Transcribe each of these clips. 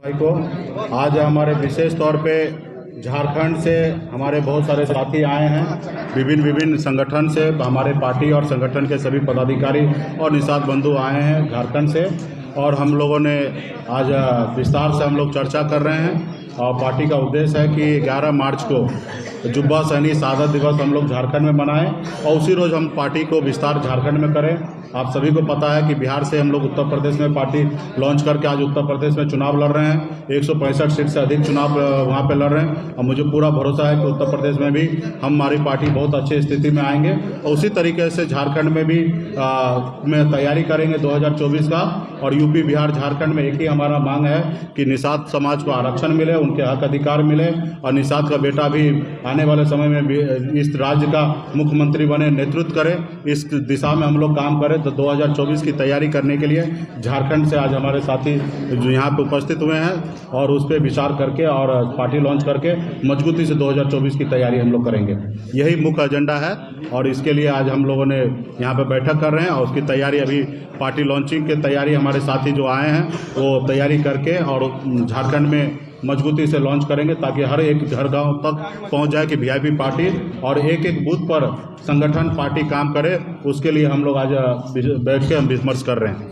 भाई को आज हमारे विशेष तौर पे झारखंड से हमारे बहुत सारे साथी आए हैं। विभिन्न संगठन से हमारे पार्टी और संगठन के सभी पदाधिकारी और निषाद बंधु आए हैं झारखंड से, और हम लोगों ने आज विस्तार से हम लोग चर्चा कर रहे हैं। और पार्टी का उद्देश्य है कि 11 मार्च को जुब्बा सहनी शहादत दिवस हम लोग झारखंड में मनाएं और उसी रोज़ हम पार्टी को विस्तार झारखंड में करें। आप सभी को पता है कि बिहार से हम लोग उत्तर प्रदेश में पार्टी लॉन्च करके आज उत्तर प्रदेश में चुनाव लड़ रहे हैं। 165 सीट से अधिक चुनाव वहां पे लड़ रहे हैं और मुझे पूरा भरोसा है कि उत्तर प्रदेश में भी हमारी पार्टी बहुत अच्छी स्थिति में आएंगे। और उसी तरीके से झारखंड में भी में तैयारी करेंगे 2024 का। और यूपी, बिहार, झारखंड में एक ही हमारा मांग है कि निषाद समाज को आरक्षण मिले, उनके हक अधिकार मिले और निषाद का बेटा भी आने वाले समय में भी इस राज्य का मुख्यमंत्री बने, नेतृत्व करे। इस दिशा में हम लोग काम करें। तो 2024 की तैयारी करने के लिए झारखंड से आज हमारे साथी जो यहाँ पे उपस्थित हुए हैं और उस पर विचार करके और पार्टी लॉन्च करके मजबूती से 2024 की तैयारी हम लोग करेंगे। यही मुख्य एजेंडा है और इसके लिए आज हम लोगों ने यहाँ पे बैठक कर रहे हैं और उसकी तैयारी अभी पार्टी लॉन्चिंग की तैयारी हमारे साथी जो आए हैं वो तैयारी करके और झारखंड में मजबूती से लॉन्च करेंगे ताकि हर एक घर गांव तक पहुंच जाए कि वीआईपी पार्टी और एक एक बूथ पर संगठन पार्टी काम करे। उसके लिए हम लोग आज बैठ के हम विमर्श कर रहे हैं।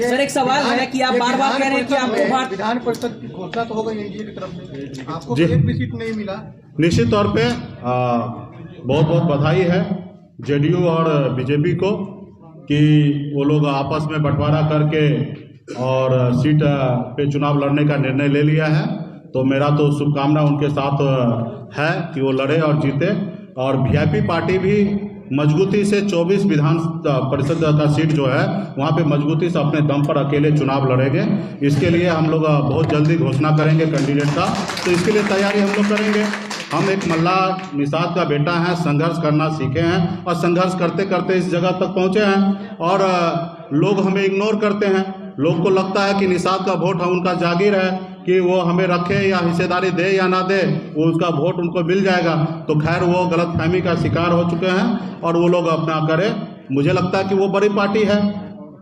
सर, एक सवाल है कि आप बार-बार कह रहे हैं कि आपको विधान परिषद की घोषणा तो हो गई एनडीए की तरफ से, आपको एक भी सीट नहीं मिला। निश्चित तौर पे बहुत बहुत बधाई है जेडीयू और बीजेपी को कि वो लोग आपस में बंटवारा करके और सीट पे चुनाव लड़ने का निर्णय ले लिया है। तो मेरा तो शुभकामना उनके साथ है कि वो लड़े और जीते। और वीआईपी पार्टी भी मजबूती से 24 विधान परिषद का सीट जो है वहाँ पे मजबूती से अपने दम पर अकेले चुनाव लड़ेंगे। इसके लिए हम लोग बहुत जल्दी घोषणा करेंगे कैंडिडेट का, तो इसके लिए तैयारी हम लोग करेंगे। हम एक मल्ला निषाद का बेटा है, संघर्ष करना सीखे हैं और संघर्ष करते करते इस जगह तक पहुँचे हैं। और लोग हमें इग्नोर करते हैं। लोग को लगता है कि निषाद का वोट है उनका जागीर है कि वो हमें रखे या हिस्सेदारी दे या ना दे, वो उसका वोट उनको मिल जाएगा। तो खैर वो गलतफहमी का शिकार हो चुके हैं और वो लोग अपना करें। मुझे लगता है कि वो बड़ी पार्टी है।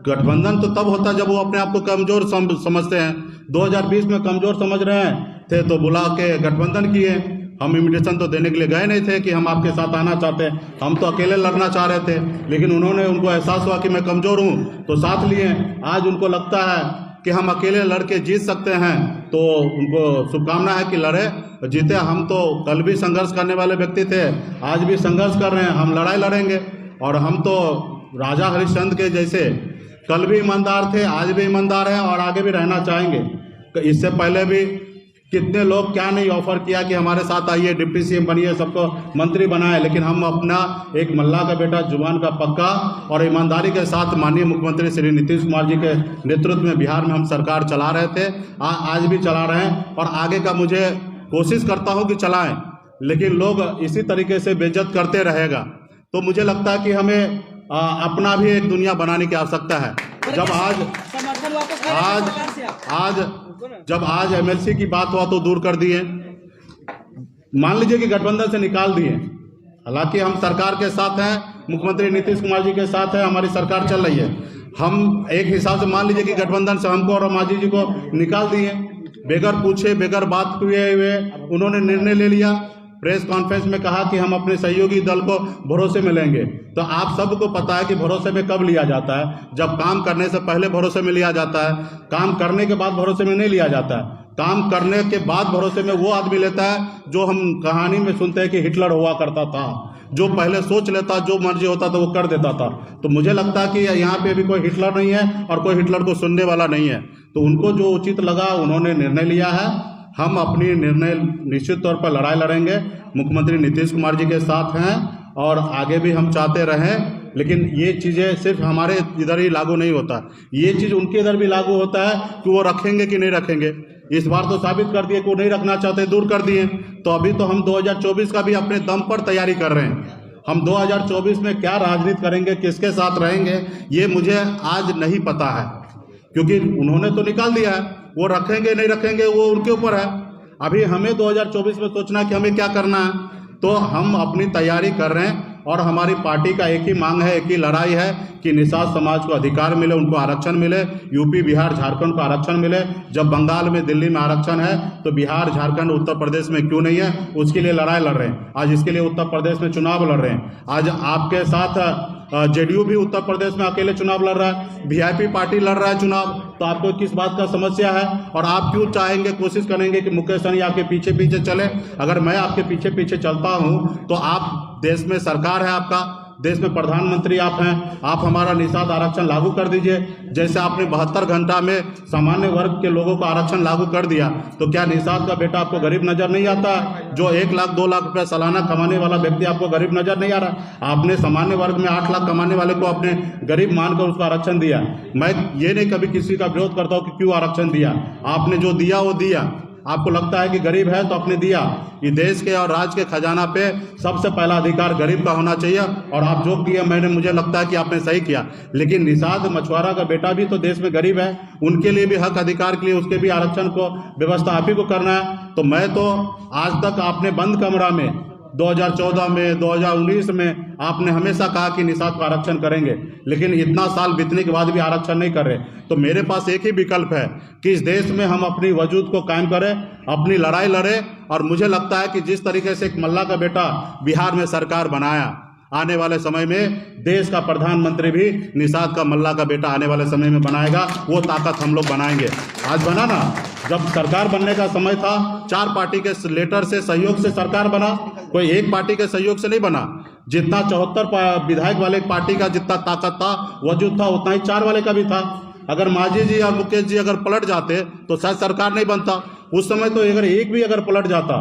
गठबंधन तो तब होता है जब वो अपने आप को कमजोर समझते हैं। 2020 में कमजोर समझ रहे थे तो बुला के गठबंधन किए। हम इन्विटेशन तो देने के लिए गए नहीं थे कि हम आपके साथ आना चाहते हैं, हम तो अकेले लड़ना चाह रहे थे। लेकिन उनको एहसास हुआ कि मैं कमजोर हूँ तो साथ लिए। आज उनको लगता है कि हम अकेले लड़के जीत सकते हैं, तो उनको शुभकामना है कि लड़े जीते। हम तो कल भी संघर्ष करने वाले व्यक्ति थे, आज भी संघर्ष कर रहे हैं। हम लड़ाई लड़ेंगे और हम तो राजा हरिश्चंद्र के जैसे कल भी ईमानदार थे, आज भी ईमानदार हैं और आगे भी रहना चाहेंगे। इससे पहले भी कितने लोग क्या नहीं ऑफर किया कि हमारे साथ आइए, डिप्टी सीएम बनिए, सबको मंत्री बनाए। लेकिन हम अपना एक मल्ला का बेटा, जुबान का पक्का और ईमानदारी के साथ माननीय मुख्यमंत्री श्री नीतीश कुमार जी के नेतृत्व में बिहार में हम सरकार चला रहे थे, आज भी चला रहे हैं और आगे का मुझे कोशिश करता हूँ कि चलाएं। लेकिन लोग इसी तरीके से बेइज्जत करते रहेगा तो मुझे लगता है कि हमें अपना भी एक दुनिया बनाने की आवश्यकता है। जब आज एमएलसी की बात हुआ तो दूर कर दिए, मान लीजिए कि गठबंधन से निकाल दिए। हालांकि हम सरकार के साथ हैं, मुख्यमंत्री नीतीश कुमार जी के साथ है, हमारी सरकार चल रही है। हम एक हिसाब से मान लीजिए कि गठबंधन से हमको और मांझी जी को निकाल दिए, बेगर पूछे बेगर बात हुए उन्होंने निर्णय ले लिया। प्रेस कॉन्फ्रेंस में कहा कि हम अपने सहयोगी दल को भरोसे में लेंगे। तो आप सबको पता है कि भरोसे में कब लिया जाता है, जब काम करने से पहले भरोसे में लिया जाता है, काम करने के बाद भरोसे में नहीं लिया जाता है। काम करने के बाद भरोसे में वो आदमी लेता है जो हम कहानी में सुनते हैं कि हिटलर हुआ करता था, जो पहले सोच लेता, जो मर्जी होता था वो कर देता था। तो मुझे लगता है कि यहाँ पे भी कोई हिटलर नहीं है और कोई हिटलर को सुनने वाला नहीं है। तो उनको जो उचित लगा उन्होंने निर्णय लिया है। हम अपनी निर्णय निश्चित तौर पर लड़ाई लड़ेंगे, मुख्यमंत्री नीतीश कुमार जी के साथ हैं और आगे भी हम चाहते रहें। लेकिन ये चीज़ें सिर्फ हमारे इधर ही लागू नहीं होता, ये चीज़ उनके इधर भी लागू होता है कि वो रखेंगे कि नहीं रखेंगे। इस बार तो साबित कर दिए कि वो नहीं रखना चाहते, दूर कर दिए। तो अभी तो हम 2024 का भी अपने दम पर तैयारी कर रहे हैं। हम 2024 में क्या राजनीति करेंगे, किसके साथ रहेंगे, ये मुझे आज नहीं पता है, क्योंकि उन्होंने तो निकाल दिया है। वो रखेंगे नहीं रखेंगे वो उनके ऊपर है। अभी हमें 2024 में सोचना है कि हमें क्या करना है। तो हम अपनी तैयारी कर रहे हैं और हमारी पार्टी का एक ही मांग है, एक ही लड़ाई है कि निषाद समाज को अधिकार मिले, उनको आरक्षण मिले। यूपी, बिहार, झारखंड को आरक्षण मिले। जब बंगाल में, दिल्ली में आरक्षण है तो बिहार, झारखंड, उत्तर प्रदेश में क्यों नहीं है? उसके लिए लड़ाई लड़ रहे हैं। आज इसके लिए उत्तर प्रदेश में चुनाव लड़ रहे हैं। आज आपके साथ जेडीयू भी उत्तर प्रदेश में अकेले चुनाव लड़ रहा है, वीआईपी पार्टी लड़ रहा है चुनाव। तो आपको किस बात का समस्या है? और आप क्यों चाहेंगे, कोशिश करेंगे कि मुकेश सहनी आपके पीछे पीछे चले? अगर मैं आपके पीछे पीछे चलता हूं तो आप, देश में सरकार है आपका, देश में प्रधानमंत्री आप हैं, आप हमारा निषाद आरक्षण लागू कर दीजिए। जैसे आपने 72 घंटा में सामान्य वर्ग के लोगों को आरक्षण लागू कर दिया, तो क्या निषाद का बेटा आपको गरीब नजर नहीं आता? जो 1 लाख 2 लाख रुपया सालाना कमाने वाला व्यक्ति आपको गरीब नजर नहीं आ रहा? आपने सामान्य वर्ग में 8 लाख कमाने वाले को आपने गरीब मानकर उसको आरक्षण दिया। मैं ये नहीं कभी किसी का विरोध करता हूँ कि क्यों आरक्षण दिया, आपने जो दिया वो दिया। आपको लगता है कि गरीब है तो आपने दिया। ये देश के और राज्य के खजाना पे सबसे पहला अधिकार गरीब का होना चाहिए, और आप जो किया, मुझे लगता है कि आपने सही किया। लेकिन निषाद मछुआरा का बेटा भी तो देश में गरीब है, उनके लिए भी हक अधिकार के लिए उसके भी आरक्षण को व्यवस्था आप ही को करना है। तो मैं तो आज तक आपने बंद कमरा में 2014 में, 2019 में आपने हमेशा कहा कि निषाद को आरक्षण करेंगे, लेकिन इतना साल बीतने के बाद भी आरक्षण नहीं कर रहे। तो मेरे पास एक ही विकल्प है कि इस देश में हम अपनी वजूद को कायम करें, अपनी लड़ाई लड़ें। और मुझे लगता है कि जिस तरीके से एक मल्ला का बेटा बिहार में सरकार बनाया, आने वाले समय में देश का प्रधानमंत्री भी निषाद का, मल्ला का बेटा आने वाले समय में बनाएगा। वो ताकत हम लोग बनाएंगे। आज बना ना, जब सरकार बनने का समय था 4 पार्टी के लेटर से, सहयोग से सरकार बना, कोई एक पार्टी के सहयोग से नहीं बना। जितना 74 विधायक वाले पार्टी का जितना ताकत था, वजूद था, उतना ही 4 वाले का भी था। अगर मांझी जी और मुकेश जी अगर पलट जाते तो शायद सरकार नहीं बनता। उस समय तो अगर एक भी अगर पलट जाता,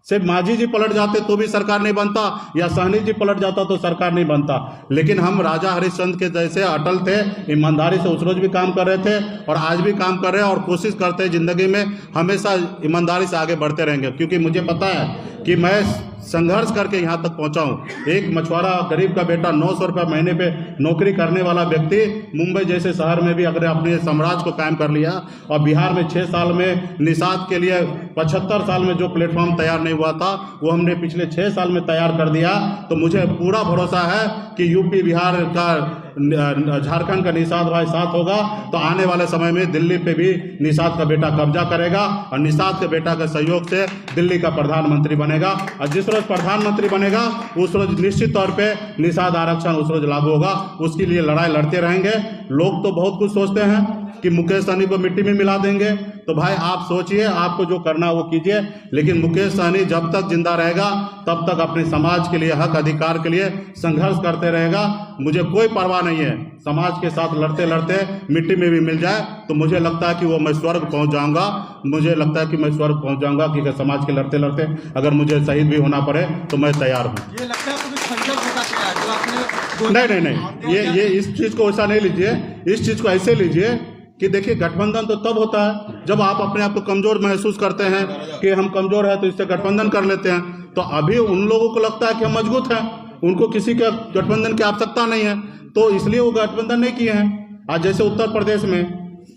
सिर्फ मांझी जी पलट जाते तो भी सरकार नहीं बनता, या सहनी जी पलट जाता तो सरकार नहीं बनता। लेकिन हम राजा हरिश्चंद्र के जैसे अटल थे, ईमानदारी से उस रोज भी काम कर रहे थे और आज भी काम कर रहे हैं, और कोशिश करते हैं जिंदगी में हमेशा ईमानदारी से आगे बढ़ते रहेंगे। क्योंकि मुझे पता है कि मैं संघर्ष करके यहाँ तक पहुँचा हूँ। एक मछुआरा गरीब का बेटा 900 रुपये महीने पे नौकरी करने वाला व्यक्ति मुंबई जैसे शहर में भी अगर अपने साम्राज्य को कायम कर लिया, और बिहार में 6 साल में निषाद के लिए 75 साल में जो प्लेटफॉर्म तैयार नहीं हुआ था वो हमने पिछले 6 साल में तैयार कर दिया। तो मुझे पूरा भरोसा है कि यूपी, बिहार का, झारखंड का निषाद भाई साथ होगा तो आने वाले समय में दिल्ली पे भी निषाद का बेटा कब्जा करेगा, और निषाद के बेटा के सहयोग से दिल्ली का प्रधानमंत्री बनेगा। और जिस रोज प्रधानमंत्री बनेगा उस रोज निश्चित तौर पे निषाद आरक्षण उस रोज लागू होगा। उसके लिए लड़ाई लड़ते रहेंगे। लोग तो बहुत कुछ सोचते हैं कि मुकेश सहनी को मिट्टी में मिला देंगे, तो भाई आप सोचिए, आपको जो करना वो कीजिए। लेकिन मुकेश सहनी जब तक जिंदा रहेगा तब तक अपने समाज के लिए, हक अधिकार के लिए संघर्ष करते रहेगा। मुझे कोई परवाह नहीं है, समाज के साथ लड़ते लड़ते मिट्टी में भी मिल जाए तो मुझे लगता है कि वो मैं स्वर्ग पहुंच जाऊंगा। मुझे लगता है कि मैं स्वर्ग पहुंच जाऊंगा, क्योंकि समाज के लड़ते लड़ते अगर मुझे शहीद भी होना पड़े तो मैं तैयार हूँ। ये लगता है आपको खंजर होता क्या है जो आपने नहीं, ये इस चीज को ऐसा नहीं लीजिए, इस चीज को ऐसे लीजिए कि देखिए, गठबंधन तो तब होता है जब आप अपने आप को कमजोर महसूस करते हैं कि हम कमजोर हैं तो इससे गठबंधन कर लेते हैं। तो अभी उन लोगों को लगता है कि हम मजबूत हैं, उनको किसी के गठबंधन की आवश्यकता नहीं है, तो इसलिए वो गठबंधन नहीं किए हैं। आज जैसे उत्तर प्रदेश में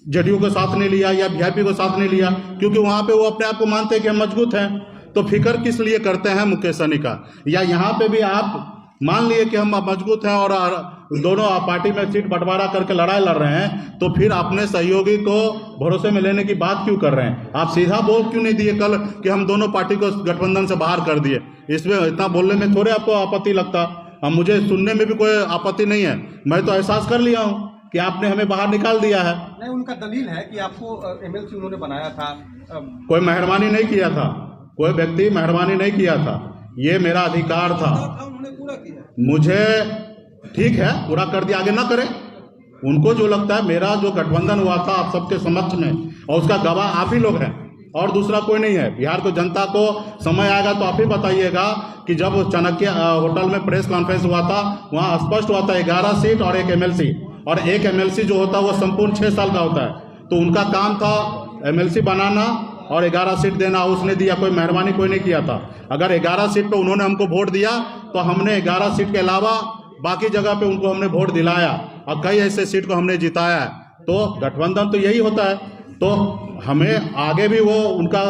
जेडीयू को साथ नहीं लिया या वीआईपी को साथ नहीं लिया, क्योंकि वहां पे वो अपने आप को मानते हैं कि हम मजबूत हैं। तो फिक्र किस लिए करते हैं मुकेश सहनी का? या यहाँ पे भी आप मान लिए कि हम मजबूत हैं और दोनों पार्टी में सीट बंटवारा करके लड़ाई लड़ रहे हैं, तो फिर अपने सहयोगी को भरोसे में लेने की बात क्यों कर रहे हैं? आप सीधा बोल क्यों नहीं दिए कल कि हम दोनों पार्टी को गठबंधन से बाहर कर दिए? इसमें इतना बोलने में थोड़े आपको आपत्ति लगता? अब मुझे सुनने में भी कोई आपत्ति नहीं है, मैं तो एहसास कर लिया हूँ कि आपने हमें बाहर निकाल दिया है। नहीं, उनका दलील है कि आपको एमएलसी उन्होंने बनाया था। कोई मेहरबानी नहीं किया था, कोई व्यक्ति मेहरबानी नहीं किया था, ये मेरा अधिकार था। उन्होंने पूरा किया, मुझे ठीक है पूरा कर दिया, आगे ना करें। उनको जो लगता है, मेरा जो गठबंधन हुआ था आप सबके समक्ष में, और उसका गवाह आप ही लोग हैं और दूसरा कोई नहीं है। बिहार को जनता को समय आएगा तो आप ही बताइएगा कि जब चाणक्य होटल में प्रेस कॉन्फ्रेंस हुआ था वहाँ स्पष्ट हुआ था 11 सीट और 1 एमएलसी, और 1 एमएलसी जो होता है वो संपूर्ण 6 साल का होता है। तो उनका काम था एमएलसी बनाना और 11 सीट देना, उसने दिया, कोई मेहरबानी कोई नहीं किया था। अगर 11 सीट पे उन्होंने हमको वोट दिया तो हमने 11 सीट के अलावा बाकी जगह पे उनको हमने वोट दिलाया और कई ऐसे सीट को हमने जिताया है। तो गठबंधन तो यही होता है। तो हमें आगे भी वो उनका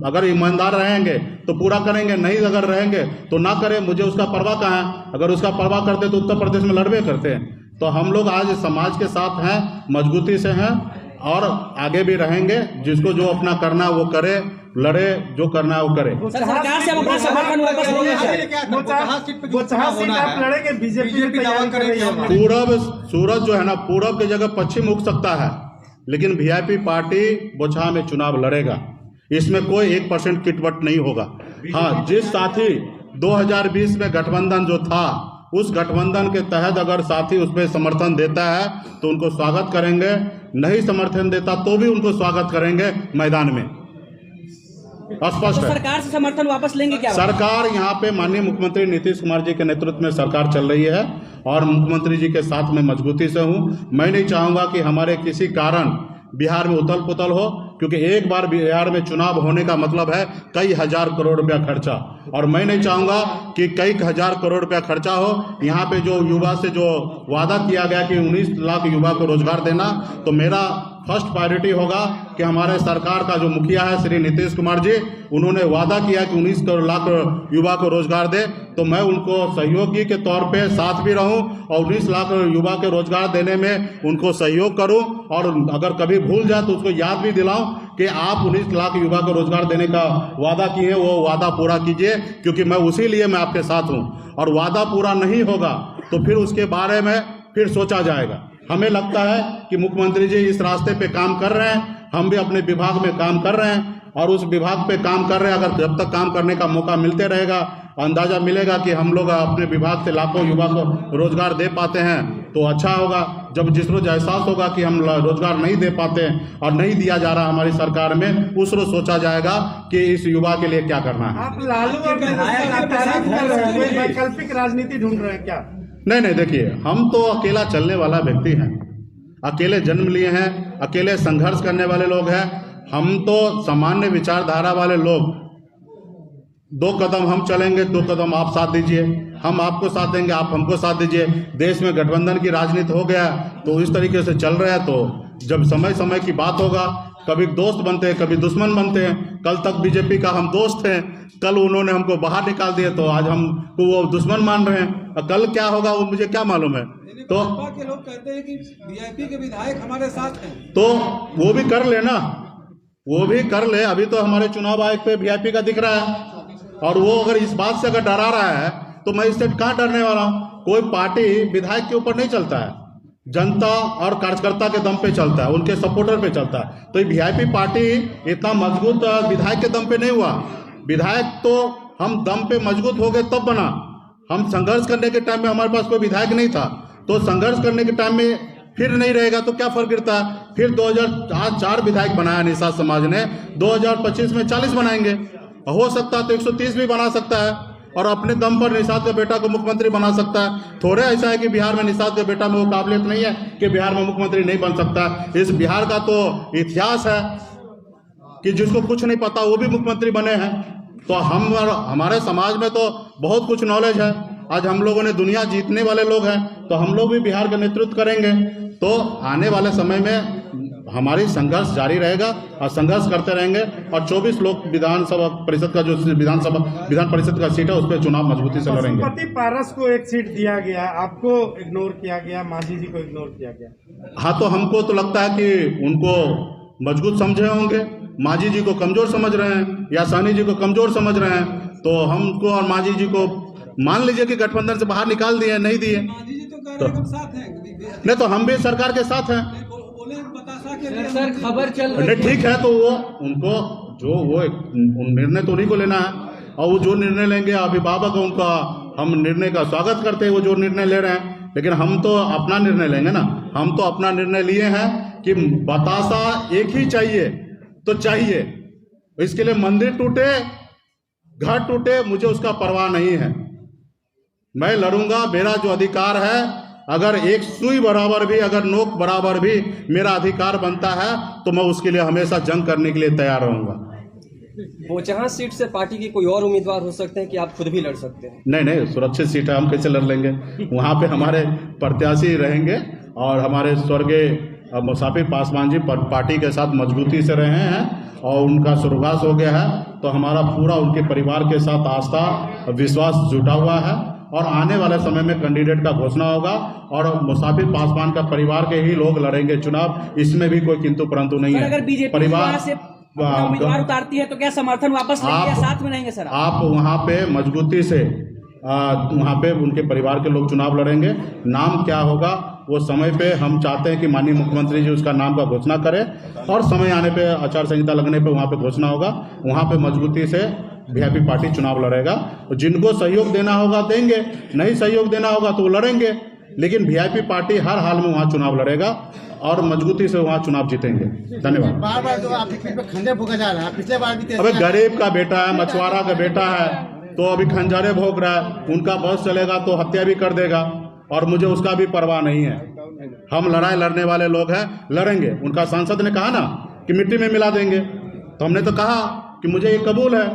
अगर ईमानदार रहेंगे तो पूरा करेंगे, नहीं अगर रहेंगे तो ना करें, मुझे उसका परवाह कहाँ है। अगर उसका परवाह करते तो उत्तर प्रदेश में लड़बे करते हैं। तो हम लोग आज समाज के साथ हैं, मजबूती से हैं और आगे भी रहेंगे। जिसको जो अपना करना वो करे, लड़े, जो करना है वो करे। सरकार से अपना समर्थन वापस लेंगे आप लड़ेंगे, बीजेपी दावा कर रही है। पूरब सूरज जो है ना, पूरब की जगह पश्चिम उग सकता है, लेकिन वीआईपी पार्टी बोचहा में चुनाव लड़ेगा। इसमें कोई 1% किटवट नहीं होगा। हाँ, जिस साथी 2020 में गठबंधन जो था, उस गठबंधन के तहत अगर साथी उसमें समर्थन देता है तो उनको स्वागत करेंगे, नहीं समर्थन देता तो भी उनको स्वागत करेंगे मैदान में। स्पष्ट है। सरकार से समर्थन वापस लेंगे क्या? सरकार यहाँ पे माननीय मुख्यमंत्री नीतीश कुमार जी के नेतृत्व में सरकार चल रही है और मुख्यमंत्री जी के साथ में मजबूती से हूँ। मैं नहीं चाहूँगा कि हमारे किसी कारण बिहार में उथल पुथल हो, क्योंकि एक बार बिहार में चुनाव होने का मतलब है कई हजार करोड़ रुपया खर्चा, और मैं नहीं चाहूँगा कि कई हजार करोड़ रुपया खर्चा हो। यहाँ पे जो युवा से जो वादा किया गया कि 19 लाख युवा को रोजगार देना, तो मेरा फर्स्ट प्रायोरिटी होगा कि हमारे सरकार का जो मुखिया है श्री नीतीश कुमार जी, उन्होंने वादा किया कि 19 लाख युवा को रोजगार दे, तो मैं उनको सहयोगी के तौर पे साथ भी रहूं और 19 लाख युवा के रोजगार देने में उनको सहयोग करूं, और अगर कभी भूल जाए तो उसको याद भी दिलाऊं कि आप 19 लाख युवा को रोजगार देने का वादा किए हैं, वो वादा पूरा कीजिए, क्योंकि मैं उसी लिए मैं आपके साथ हूं। और वादा पूरा नहीं होगा तो फिर उसके बारे में फिर सोचा जाएगा। हमें लगता है कि मुख्यमंत्री जी इस रास्ते पे काम कर रहे हैं, हम भी अपने विभाग में काम कर रहे हैं और उस विभाग पे काम कर रहे हैं। अगर जब तक काम करने का मौका मिलते रहेगा, अंदाजा मिलेगा कि हम लोग अपने विभाग से लाखों युवा को रोजगार दे पाते हैं तो अच्छा होगा। जब जिस रोज एहसास होगा कि हम रोजगार नहीं दे पाते हैं और नहीं दिया जा रहा हमारी सरकार में, उस रोज सोचा जाएगा कि इस युवा के लिए क्या करना है। आप लालू और वैकल्पिक राजनीति ढूंढ रहे हैं क्या? नहीं, देखिए, हम तो अकेला चलने वाला व्यक्ति हैं, अकेले जन्म लिए हैं, अकेले संघर्ष करने वाले लोग हैं। हम तो सामान्य विचारधारा वाले लोग, 2 कदम हम चलेंगे, 2 कदम आप साथ दीजिए, हम आपको साथ देंगे, आप हमको साथ दीजिए। देश में गठबंधन की राजनीति हो गया तो इस तरीके से चल रहा है, तो जब समय समय की बात होगा, कभी दोस्त बनते हैं, कभी दुश्मन बनते हैं। कल तक बीजेपी का हम दोस्त हैं, कल उन्होंने हमको बाहर निकाल दिया तो आज हमको वो दुश्मन मान रहे हैं। और कल क्या होगा वो मुझे क्या मालूम है। तो के लोग कहते हैं कि वीआईपी के विधायक हमारे साथ हैं, तो वो भी कर ले ना, वो भी कर ले। अभी तो हमारे चुनाव आयोग पे वीआईपी का दिख रहा है, और वो अगर इस बात से अगर डरा रहा है तो मैं इससे कहाँ डरने वाला हूँ। कोई पार्टी विधायक के ऊपर नहीं चलता है, जनता और कार्यकर्ता के दम पे चलता है, उनके सपोर्टर पे चलता है। तो ये वीआईपी पार्टी इतना मजबूत विधायक के दम पे नहीं हुआ। विधायक तो हम दम पे मजबूत हो गए तब बना। हम संघर्ष करने के टाइम में हमारे पास कोई विधायक नहीं था, तो संघर्ष करने के टाइम में फिर नहीं रहेगा तो क्या फर्क गिरता है। फिर 2004 विधायक बनाया निषाद समाज ने, 2025 में 40 बनाएंगे, हो सकता है तो 130 भी बना सकता है, और अपने दम पर निषाद के बेटा को मुख्यमंत्री बना सकता है। थोड़े ऐसा है कि बिहार में निषाद के बेटा में वो काबिलियत नहीं है कि बिहार में मुख्यमंत्री नहीं बन सकता। इस बिहार का तो इतिहास है कि जिसको कुछ नहीं पता वो भी मुख्यमंत्री बने हैं। तो हमारे समाज में तो बहुत कुछ नॉलेज है। आज हम लोगों ने दुनिया जीतने वाले लोग हैं, तो हम लोग भी बिहार का नेतृत्व करेंगे। तो आने वाले समय में हमारी संघर्ष जारी रहेगा और संघर्ष करते रहेंगे, और 24 लोग विधानसभा परिषद का जो विधान परिषद का सीट है उस पर चुनाव मजबूती से लड़ेंगे। पशुपति पारस को एक सीट दिया गया, आपको इग्नोर किया गया, मांझी जी को इग्नोर किया गया। हाँ, तो हमको तो लगता है कि उनको मजबूत समझे होंगे, मांझी जी को कमजोर समझ रहे हैं या सहनी जी को कमजोर समझ रहे हैं। तो हमको और मांझी जी को मान लीजिए कि गठबंधन से बाहर निकाल दिए, नहीं दिए, मांझी जी तो कह रहे हैं हम साथ हैं। नहीं तो हम भी सरकार के साथ हैं। बोले बतासा के लिए सर खबर चल रही नहीं, ठीक है, तो वो उनको जो वो निर्णय तो उन्हीं को लेना है, और वो जो निर्णय लेंगे अभिभावक उनका हम निर्णय का स्वागत करते हैं, वो जो निर्णय ले रहे हैं। लेकिन हम तो अपना निर्णय लेंगे ना। हम तो अपना निर्णय लिए हैं कि बतासा एक ही चाहिए तो चाहिए, इसके लिए मंदिर टूटे घर टूटे मुझे उसका परवाह नहीं है। मैं लड़ूंगा, मेरा जो अधिकार है, अगर एक सुई बराबर भी, अगर नोक बराबर भी मेरा अधिकार बनता है तो मैं उसके लिए हमेशा जंग करने के लिए तैयार रहूंगा। बोचहा सीट से पार्टी के कोई और उम्मीदवार हो सकते हैं कि आप खुद भी लड़ सकते हैं? नहीं, सुरक्षित सीट है, हम कैसे लड़ लेंगे। वहाँ पे हमारे प्रत्याशी रहेंगे, और हमारे स्वर्गीय मुसाफिर पासवान जी पार्टी के साथ मजबूती से रहे हैं और उनका स्वर्गवास हो गया है। तो हमारा पूरा उनके परिवार के साथ आस्था विश्वास जुटा हुआ है और आने वाले समय में कैंडिडेट का घोषणा होगा और मुसाफिर पासवान का परिवार के ही लोग लड़ेंगे चुनाव, इसमें भी कोई किंतु परंतु नहीं सर, है। अगर बीजेपी परिवार से उम्मीदवार उतारती है तो क्या समर्थन वापस लेंगे या साथ में रहेंगे सर? आप वहाँ पे मजबूती से वहाँ पे उनके परिवार के लोग चुनाव लड़ेंगे। नाम क्या होगा वो समय पे हम चाहते हैं कि माननीय मुख्यमंत्री जी उसका नाम का घोषणा करें और समय आने पे आचार संहिता लगने पे वहाँ पे घोषणा होगा। वहाँ पे मजबूती से वीआईपी पार्टी चुनाव लड़ेगा। जिनको सहयोग देना होगा देंगे, नहीं सहयोग देना होगा तो वो लड़ेंगे, लेकिन वीआईपी पार्टी हर हाल में वहाँ चुनाव लड़ेगा और मजबूती से वहाँ चुनाव जीतेंगे। धन्यवाद। बार बार तो आपके पीठ पे खंजर फूका जा रहा है, पिछले बार भी अबे गरीब का बेटा है, मछुआरा का बेटा है, तो अभी खंजरे भोग रहा है। उनका बस चलेगा तो हत्या भी कर देगा और मुझे उसका भी परवाह नहीं है। हम लड़ाई लड़ने वाले लोग हैं, लड़ेंगे। उनका सांसद ने कहा ना कि मिट्टी में मिला देंगे, तो हमने तो कहा कि मुझे ये कबूल है,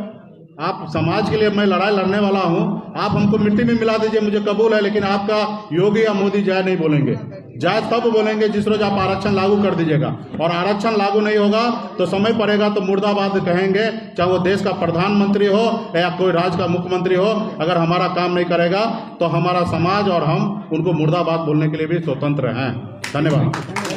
आप समाज के लिए मैं लड़ाई लड़ने वाला हूँ, आप हमको मिट्टी में मिला दीजिए, मुझे कबूल है। लेकिन आपका योगी या मोदी जय नहीं बोलेंगे। जय तब बोलेंगे जिस रोज आप आरक्षण लागू कर दीजिएगा, और आरक्षण लागू नहीं होगा तो समय पड़ेगा तो मुर्दाबाद कहेंगे, चाहे वो देश का प्रधानमंत्री हो या कोई राज्य का मुख्यमंत्री हो। अगर हमारा काम नहीं करेगा तो हमारा समाज और हम उनको मुर्दाबाद बोलने के लिए भी स्वतंत्र हैं। धन्यवाद।